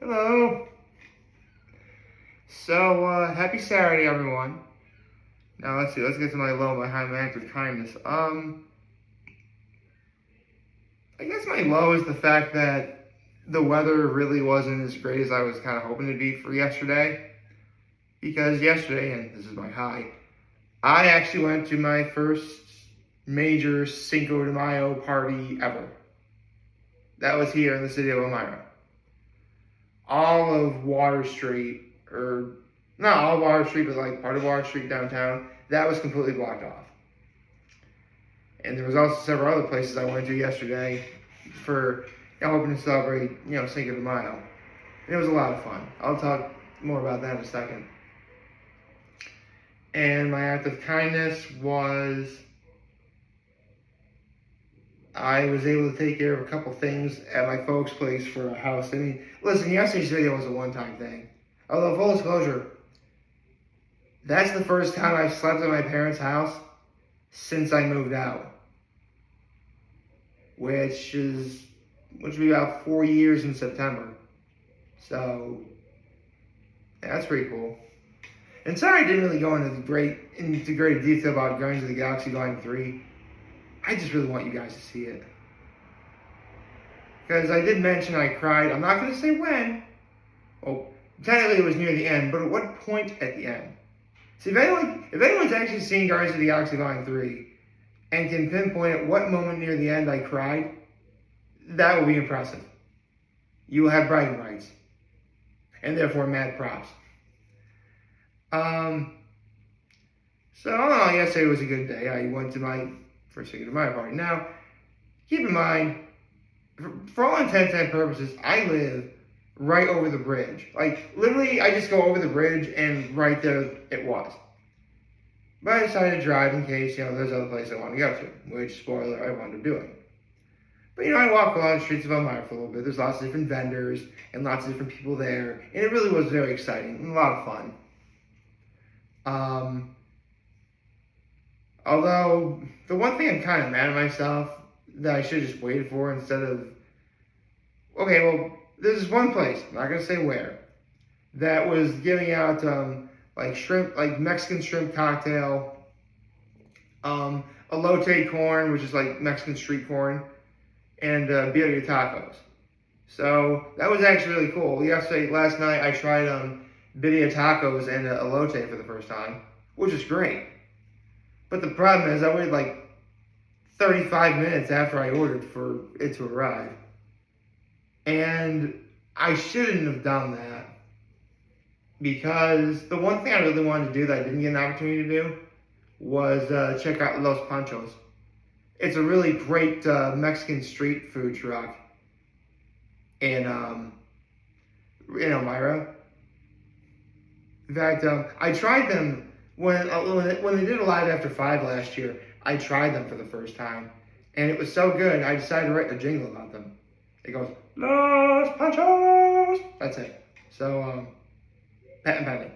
Hello. So, happy Saturday, everyone. Now, let's see. Let's get to my low, my high, my act of kindness. I guess my low is the fact that the weather really wasn't as great as I was kind of hoping to be for yesterday. Because yesterday, and this is my high, I actually went to my first major Cinco de Mayo party ever. That was here in the city of Elmira. All of Water Street, or not all of Water Street, but like part of Water Street downtown, that was completely blocked off. And there was also several other places I went to yesterday for hoping to celebrate, Cinco de Mayo. And it was a lot of fun. I'll talk more about that in a second. And my act of kindness was I was able to take care of a couple things at my folks' place for a house. I mean, listen, yesterday's video was a one-time thing. Although, full disclosure, that's the first time I've slept at my parents' house since I moved out. Which will be about 4 years in September. So, yeah, that's pretty cool. And sorry I didn't really go into great detail about Guardians of the Galaxy Volume 3. I just really want you guys to see it. Because I did mention I cried. I'm not going to say when. Well, technically it was near the end, but at what point at the end? See, if anyone's actually seen Guardians of the Galaxy Volume 3 and can pinpoint at what moment near the end I cried, that will be impressive. You will have bragging rights. And therefore mad props. So, all in all, yesterday was a good day. I went to my first Cinco de Mayo party. Now, keep in mind, for all intents and purposes, I live right over the bridge. Like, literally, I just go over the bridge, and right there it was. But I decided to drive in case, there's other places I want to go to, which, spoiler, I wound up doing. But, I walked along the streets of Elmira for a little bit. There's lots of different vendors and lots of different people there, and it really was very exciting and a lot of fun. Although, the one thing I'm kind of mad at myself that I should have just waited for instead of... Okay, well, there's this one place, I'm not going to say where, that was giving out, shrimp, Mexican shrimp cocktail, elote corn, which is like Mexican street corn, and birria tacos. So, that was actually really cool. Last night, I tried birria tacos and elote for the first time, which is great. But the problem is, I waited 35 minutes after I ordered for it to arrive. And I shouldn't have done that. Because the one thing I really wanted to do that I didn't get an opportunity to do was check out Los Panchos. It's a really great Mexican street food truck in Elmira. In fact, I tried them when they did a Live After 5 last year. I tried them for the first time, and it was so good, I decided to write a jingle about them. It goes, Los Panchos! That's it. So, patent pending.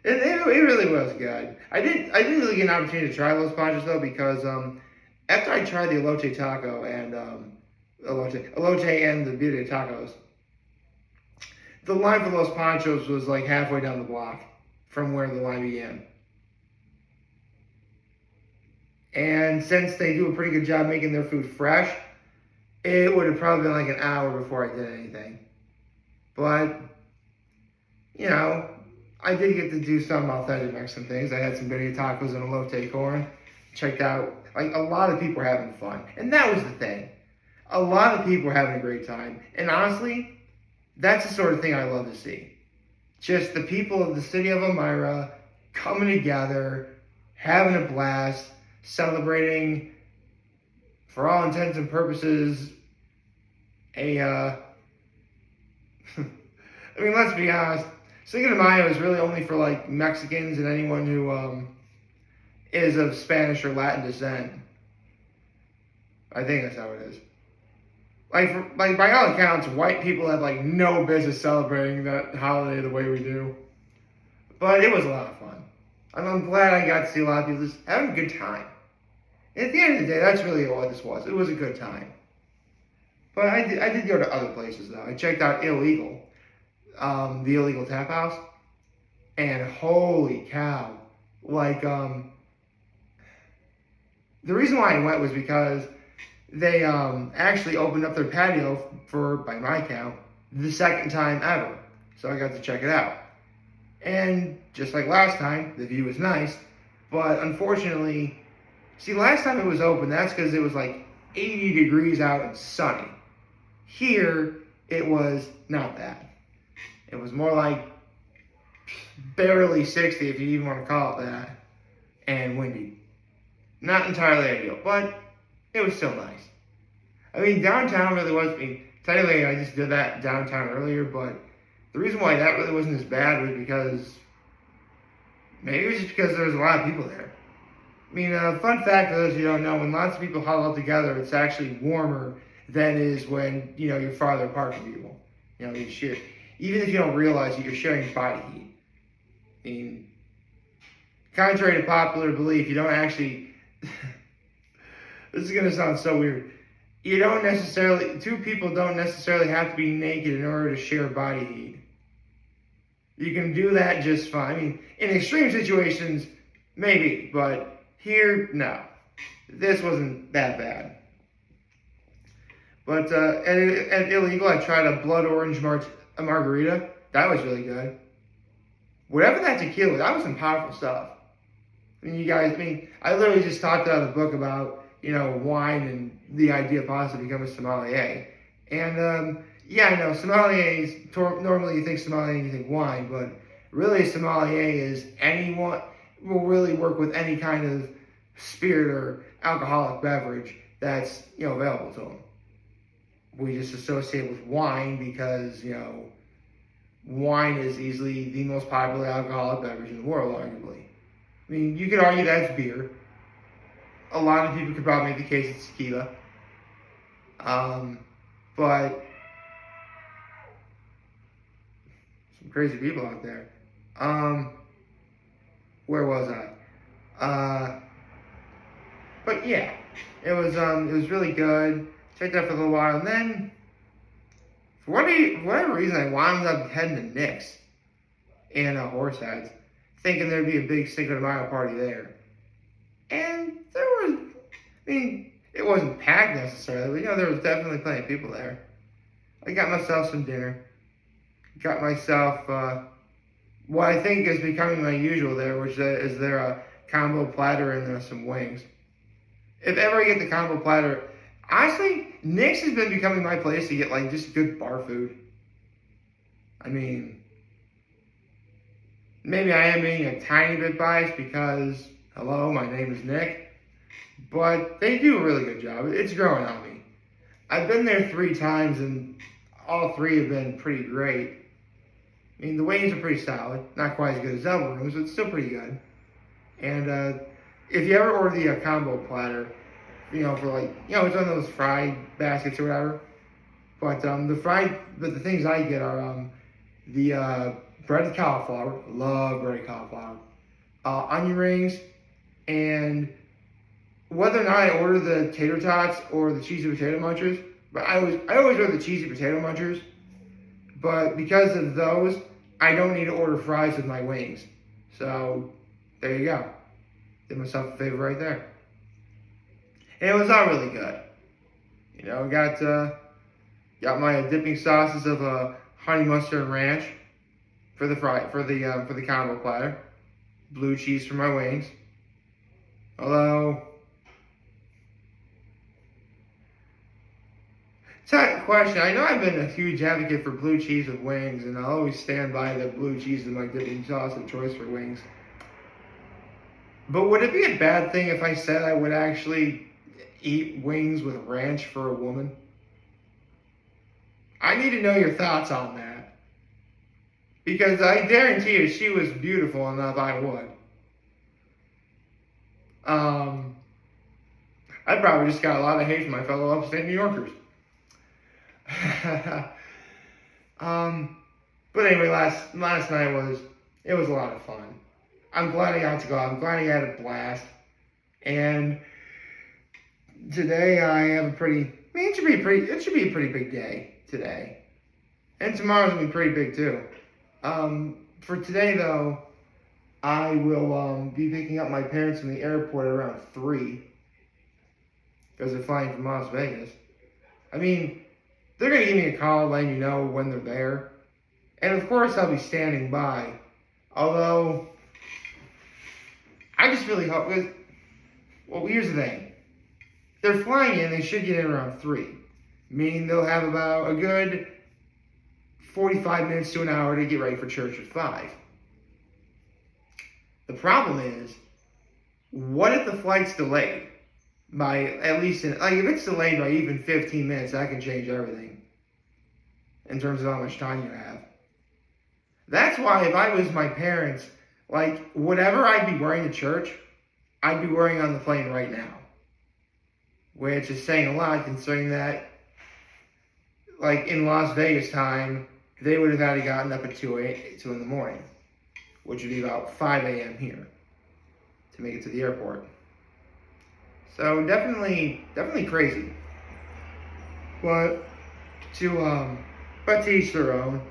It really was good. I didn't really get an opportunity to try Los Panchos, though, because after I tried the elote taco and elote and the birria tacos, the line for Los Panchos was halfway down the block from where the line began. And since they do a pretty good job making their food fresh, it would have probably been an hour before I did anything. But, I did get to do some authentic Mexican things. I had some birria tacos and elote corn. Checked out, a lot of people were having fun. And that was the thing. A lot of people were having a great time. And honestly, that's the sort of thing I love to see. Just the people of the city of Elmira coming together, having a blast, celebrating, for all intents and purposes, let's be honest, Cinco de Mayo is really only for Mexicans and anyone who is of Spanish or Latin descent. I think that's how it is. By all accounts, white people have no business celebrating that holiday the way we do. But it was a lot of fun. I'm glad I got to see a lot of people just having a good time. And at the end of the day, that's really what this was. It was a good time. But I did go to other places though. I checked out Illegal, the Illegal Tap House, and holy cow! Like the reason why I went was because they actually opened up their patio for, by my count, the second time ever. So I got to check it out. And just like last time, the view was nice, but unfortunately, see, last time it was open, that's because it was like 80 degrees out and sunny. Here, it was not that. It was more like barely 60, if you even want to call it that, and windy. Not entirely ideal, but it was still nice. I mean, downtown really was, technically I just did that downtown earlier, but the reason why that really wasn't as bad was because, maybe it was just because there was a lot of people there. I mean, fun fact for those of you who don't know, when lots of people huddle up together, it's actually warmer than it is when, you're farther apart from people. You share, even if you don't realize it, you're sharing body heat. I mean, contrary to popular belief, you don't actually, this is going to sound so weird, two people don't necessarily have to be naked in order to share body heat. You can do that just fine. I mean, in extreme situations, maybe, but here, no. This wasn't that bad. But at Illegal, I tried a blood orange margarita. That was really good. Whatever that tequila, that was some powerful stuff. I mean, I literally just talked out of the book about, wine and the idea of possibly becoming a sommelier. And, yeah, I know, sommeliers, normally you think sommelier and you think wine, but really a sommelier is anyone, will really work with any kind of spirit or alcoholic beverage that's, available to them. We just associate with wine because, wine is easily the most popular alcoholic beverage in the world, arguably. I mean, you could argue that it's beer. A lot of people could probably make the case it's tequila. But some crazy people out there. Where was I? But yeah, it was really good. Checked out for a little while, and then for whatever reason, I wound up heading to Nick's in Horseheads, thinking there'd be a big Cinco de Mayo party there. And there was, it wasn't packed necessarily, but there was definitely plenty of people there. I got myself some dinner. Got myself what I think is becoming my usual there, which is their combo platter and some wings. If ever I get the combo platter, honestly, Nick's has been becoming my place to get just good bar food. I mean, maybe I am being a tiny bit biased because, hello, my name is Nick. But they do a really good job. It's growing on me. I've been there 3 times and all 3 have been pretty great. I mean, the wings are pretty solid. Not quite as good as Elmer Rooms, but still pretty good. And if you ever order the combo platter, for it's one of those fried baskets or whatever. But the things I get are the breaded cauliflower. Love breaded cauliflower. Onion rings, and whether or not I order the tater tots or the cheesy potato munchers, but I always order the cheesy potato munchers. But because of those, I don't need to order fries with my wings. So there you go. Did myself a favor right there. And it was all really good. Got my dipping sauces of honey mustard and ranch for the combo platter. Blue cheese for my wings. Although, question. I know I've been a huge advocate for blue cheese with wings, and I'll always stand by the blue cheese as my dipping sauce of choice for wings. But would it be a bad thing if I said I would actually eat wings with ranch for a woman? I need to know your thoughts on that. Because I guarantee you, if she was beautiful enough, I would. I probably just got a lot of hate from my fellow upstate New Yorkers. But anyway, last night was a lot of fun. I'm glad I got to go out. I'm glad I had a blast. And today I have a pretty, it should be a pretty big day today. And tomorrow's gonna be pretty big too. For today though, I will be picking up my parents from the airport around 3 because they're flying from Las Vegas. I mean, they're gonna give me a call letting me know when they're there. And of course I'll be standing by. Although I just really hope, because, well, here's the thing. They're flying in, they should get in around 3. Meaning they'll have about a good 45 minutes to an hour to get ready for church at 5. The problem is, what if the flight's delayed by at least, if it's delayed by even 15 minutes, that can change everything in terms of how much time you have. That's why if I was my parents, whatever I'd be wearing to church, I'd be wearing on the plane right now. Which is saying a lot considering that, in Las Vegas time, they would have had to gotten up at 2 in the morning, which would be about 5 a.m. here to make it to the airport. So definitely crazy. But to each their own.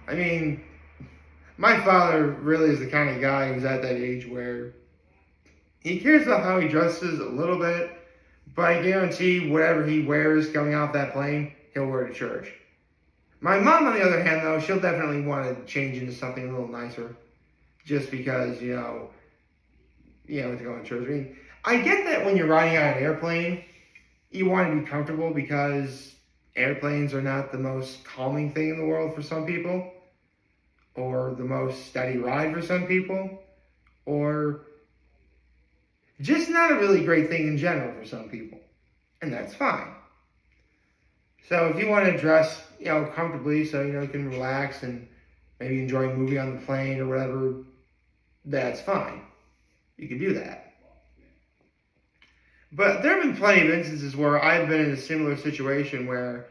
I mean, my father really is the kind of guy who's at that age where he cares about how he dresses a little bit, but I guarantee whatever he wears coming off that plane, he'll wear to church. My mom, on the other hand, though, she'll definitely want to change into something a little nicer, just because, to go to church. I mean, I get that when you're riding on an airplane, you want to be comfortable because airplanes are not the most calming thing in the world for some people, or the most steady ride for some people, or just not a really great thing in general for some people. And that's fine. So if you want to dress, comfortably so, you can relax and maybe enjoy a movie on the plane or whatever, that's fine. You can do that. But there have been plenty of instances where I've been in a similar situation where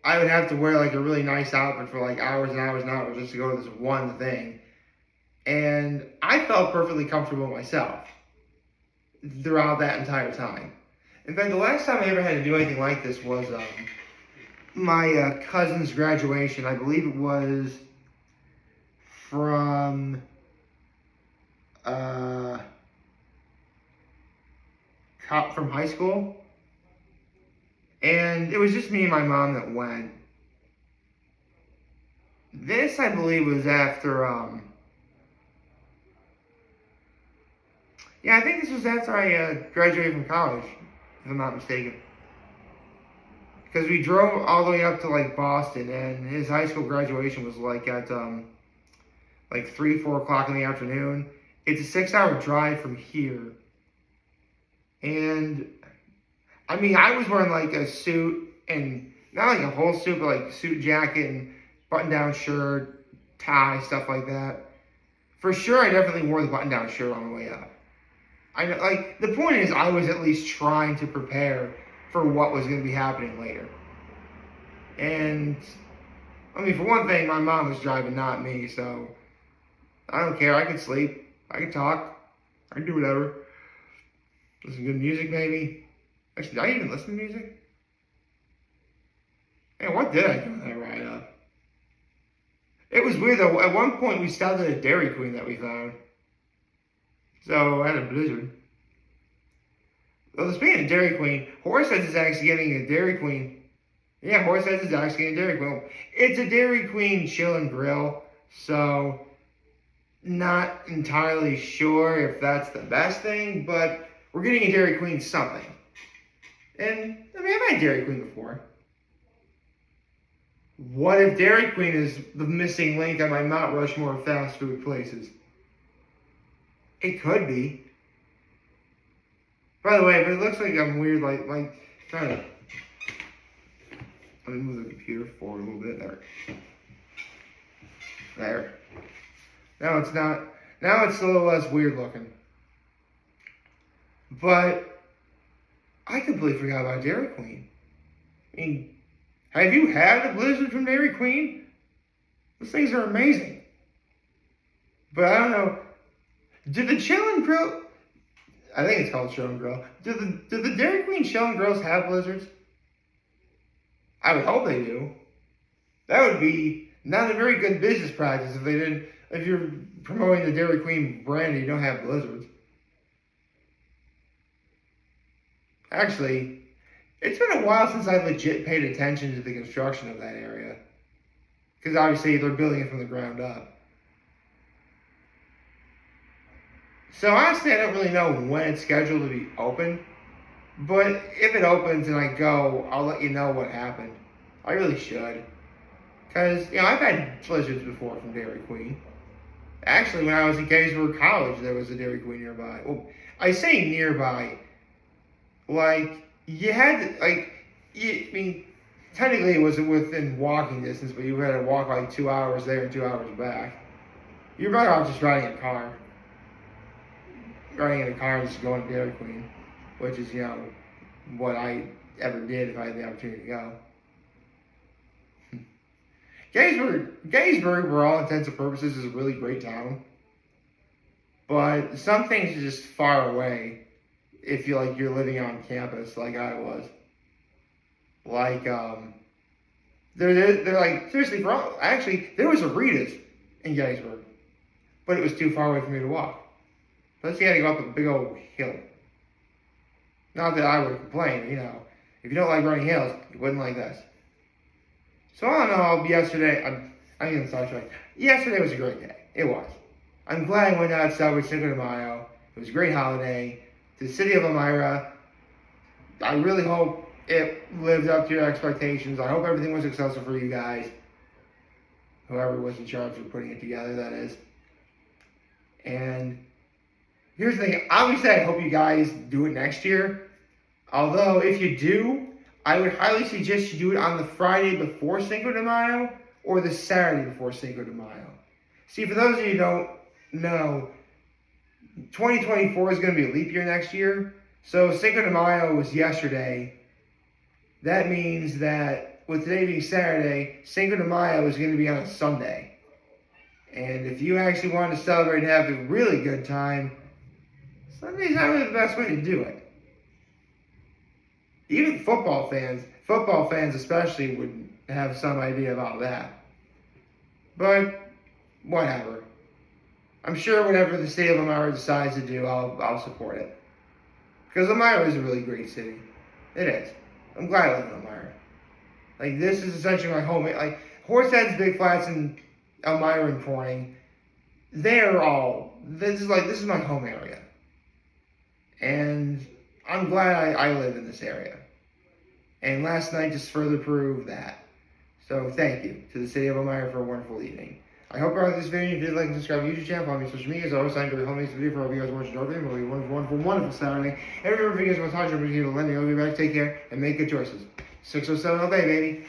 I would have to wear a really nice outfit for hours and hours and hours just to go to this one thing. And I felt perfectly comfortable myself throughout that entire time. In fact, the last time I ever had to do anything like this was my cousin's graduation. I believe it was from high school. And it was just me and my mom that went. This, I believe, was after, I think this was after I graduated from college, if I'm not mistaken. Because we drove all the way up to, Boston, and his high school graduation was, at, 3, 4 o'clock in the afternoon. It's a 6-hour drive from here. And I mean, I was wearing a suit, and not a whole suit, but suit jacket and button-down shirt, tie, stuff like that. For sure, I definitely wore the button-down shirt on the way up. I know, the point is, I was at least trying to prepare for what was going to be happening later. And I mean, for one thing, my mom was driving, not me, so I don't care. I could sleep, I could talk, I could do whatever. Listen to good music, maybe. Actually, did I even listen to music? Man, what did I do with that ride up? It was weird, though. At one point, we stopped at a Dairy Queen that we found. So, I had a blizzard. Well, speaking of Dairy Queen, Horseheads is actually getting a Dairy Queen. Yeah, Horseheads is actually getting a Dairy Queen. It's a Dairy Queen chill and grill, so not entirely sure if that's the best thing, but we're getting a Dairy Queen something. And, I mean, I've had Dairy Queen before. What if Dairy Queen is the missing link on my Mount Rushmore of fast food places? It could be. By the way, if it looks like I'm weird, trying to... Let me move the computer forward a little bit. There. Now it's not... Now it's a little less weird looking. But I completely forgot about Dairy Queen. I mean, have you had a blizzard from Dairy Queen? Those things are amazing. But I don't know. Did the Chill and Grill... I think it's called Chill and Grill. Do the Dairy Queen Chill and Grills have blizzards? I would hope they do. That would be not a very good business practice if they didn't. If you're promoting the Dairy Queen brand and you don't have blizzards. Actually, it's been a while since I've legit paid attention to the construction of that area. Because obviously they're building it from the ground up. So honestly, I don't really know when it's scheduled to be open. But if it opens and I go, I'll let you know what happened. I really should. Because, I've had blizzards before from Dairy Queen. Actually, when I was in Gettysburg College, there was a Dairy Queen nearby. Well, I say nearby. Like, you had to, technically it was within walking distance, but you had to walk like 2 hours there and 2 hours back. You're better off just riding in a car. Riding in a car and just going to Dairy Queen. Which is, what I ever did if I had the opportunity to go. Gettysburg, for all intents and purposes, is a really great town. But some things are just far away if you're living on campus like I was. Like, they're like, seriously, actually, there was a Rita's in Gettysburg. But it was too far away for me to walk. Plus, you had to go up a big old hill. Not that I would complain, If you don't like running hills, you wouldn't like this. So all in all, yesterday, I'm getting sidetracked. Yesterday was a great day. It was. I'm glad I went out to celebrate Cinco De Mayo. It was a great holiday. To the city of Elmira, I really hope it lived up to your expectations. I hope everything was successful for you guys. Whoever was in charge of putting it together, that is. And here's the thing. Obviously, I hope you guys do it next year. Although, if you do, I would highly suggest you do it on the Friday before Cinco de Mayo or the Saturday before Cinco de Mayo. See, for those of you who don't know, 2024 is going to be a leap year next year. So Cinco de Mayo was yesterday. That means that with today being Saturday, Cinco de Mayo is going to be on a Sunday. And if you actually want to celebrate and have a really good time, Sunday's not really the best way to do it. Even football fans especially, would have some idea about that. But, whatever. I'm sure whatever the state of Elmira decides to do, I'll support it. Because Elmira is a really great city. It is. I'm glad I live in Elmira. Like, this is essentially my home. Like, Horseheads, Big Flats, and Elmira and Corning, this is my home area. And I'm glad I live in this area. And last night just further proved that. So thank you to the city of Elmira for a wonderful evening. I hope you liked this video. If you did, like and subscribe to the YouTube channel, follow me on social media. As always, I'm going to home this video for all of you guys watching. It will be a wonderful, wonderful, wonderful Saturday. Every remember, if you guys want to talk to me, I'll be back. Take care and make good choices. 607 obey, baby.